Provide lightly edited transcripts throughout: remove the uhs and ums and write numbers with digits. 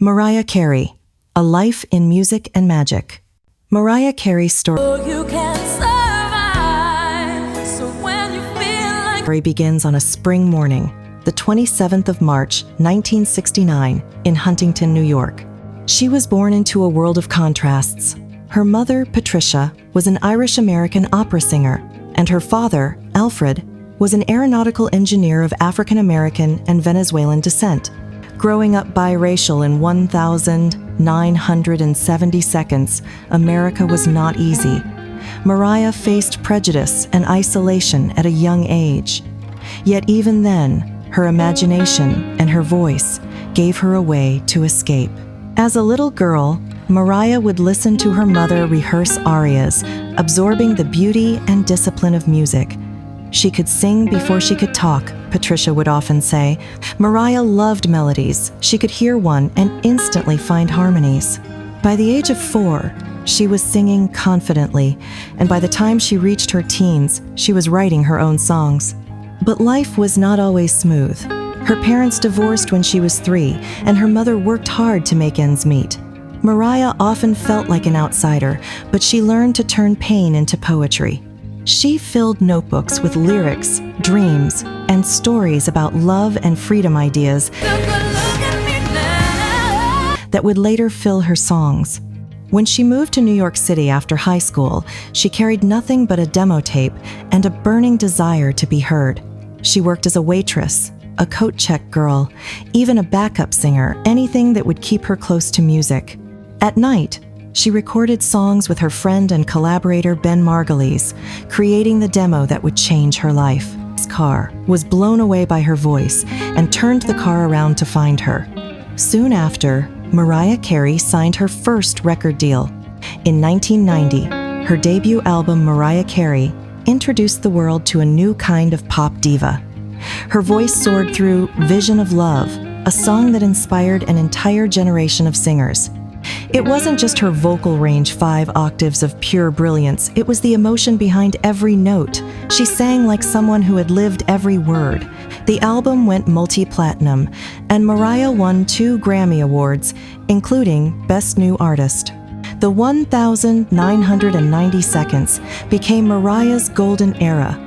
Mariah Carey, A Life in Music and Magic. Mariah Carey's story begins on a spring morning, the 27th of March, 1969, in Huntington, New York. She was born into a world of contrasts. Her mother, Patricia, was an Irish-American opera singer, and her father, Alfred, was an aeronautical engineer of African-American and Venezuelan descent. Growing up biracial in 1,970 seconds, America was not easy. Mariah faced prejudice and isolation at a young age. Yet even then, her imagination and her voice gave her a way to escape. As a little girl, Mariah would listen to her mother rehearse arias, absorbing the beauty and discipline of music. She could sing before she could talk, Patricia would often say. Mariah loved melodies. She could hear one and instantly find harmonies. By the age of 4, she was singing confidently, and by the time she reached her teens, she was writing her own songs. But life was not always smooth. Her parents divorced when she was 3, and her mother worked hard to make ends meet. Mariah often felt like an outsider, but she learned to turn pain into poetry. She filled notebooks with lyrics, dreams, and stories about love and freedom ideas that would later fill her songs. When she moved to New York City after high school, she carried nothing but a demo tape and a burning desire to be heard. She worked as a waitress, a coat check girl, even a backup singer, anything that would keep her close to music. At night, she recorded songs with her friend and collaborator Ben Margulies, creating the demo that would change her life. His car was blown away by her voice and turned the car around to find her. Soon after, Mariah Carey signed her first record deal. In 1990, her debut album Mariah Carey introduced the world to a new kind of pop diva. Her voice soared through Vision of Love, a song that inspired an entire generation of singers. It wasn't just her vocal range 5 octaves of pure brilliance, it was the emotion behind every note. She sang like someone who had lived every word. The album went multi-platinum, and Mariah won 2 Grammy Awards, including Best New Artist. The 1,990 seconds became Mariah's golden era.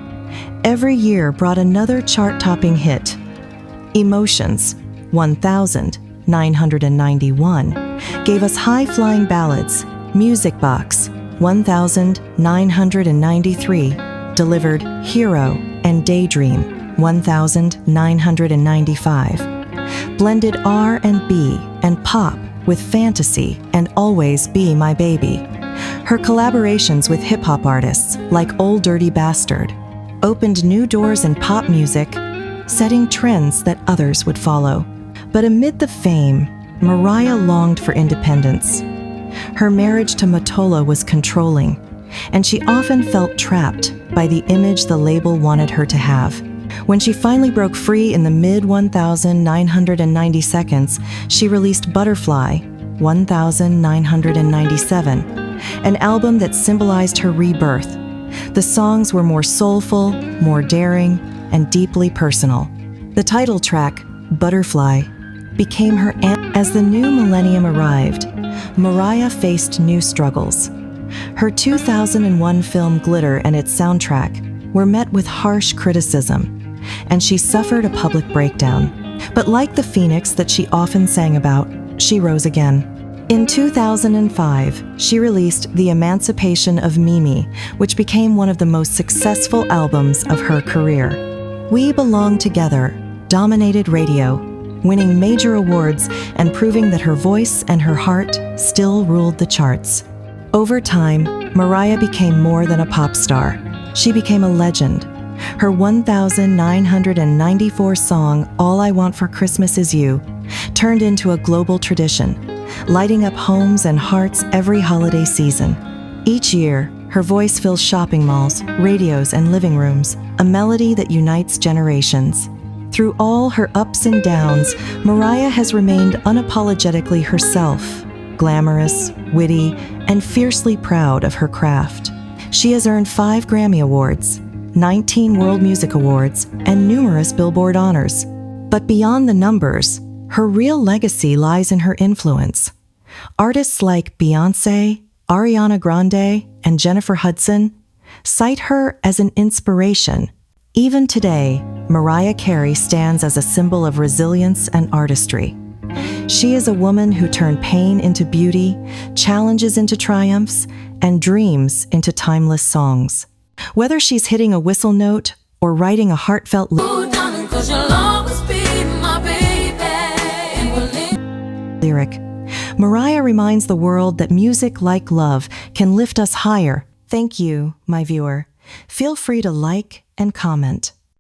Every year brought another chart-topping hit. Emotions, 1,991, gave us high-flying ballads. Music Box, 1,993, delivered Hero and Daydream, 1,995. Blended R&B and pop with fantasy and Always Be My Baby. Her collaborations with hip-hop artists like Old Dirty Bastard opened new doors in pop music, setting trends that others would follow. But amid the fame, Mariah longed for independence. Her marriage to Mottola was controlling, and she often felt trapped by the image the label wanted her to have. When she finally broke free in the mid-1,990 seconds, she released Butterfly, 1,997, an album that symbolized her rebirth. The songs were more soulful, more daring, and deeply personal. The title track, Butterfly, became her anthem. As the new millennium arrived, Mariah faced new struggles. Her 2001 film Glitter and its soundtrack were met with harsh criticism, and she suffered a public breakdown. But like the phoenix that she often sang about, she rose again. In 2005, she released The Emancipation of Mimi, which became one of the most successful albums of her career. We Belong Together dominated radio, winning major awards and proving that her voice and her heart still ruled the charts. Over time, Mariah became more than a pop star. She became a legend. Her 1,994 song, All I Want for Christmas Is You, turned into a global tradition, lighting up homes and hearts every holiday season. Each year, her voice fills shopping malls, radios, and living rooms, a melody that unites generations. Through all her ups and downs, Mariah has remained unapologetically herself, glamorous, witty, and fiercely proud of her craft. She has earned 5 Grammy Awards, 19 World Music Awards, and numerous Billboard honors. But beyond the numbers, Her real legacy lies in her influence. Artists like Beyoncé, Ariana Grande, and Jennifer Hudson cite her as an inspiration. Even today, Mariah Carey stands as a symbol of resilience and artistry. She is a woman who turned pain into beauty, challenges into triumphs, and dreams into timeless songs. Whether she's hitting a whistle note or writing a heartfelt lyric, Mariah reminds the world that music, like love, can lift us higher. Thank you, my viewer. Feel free to like and comment.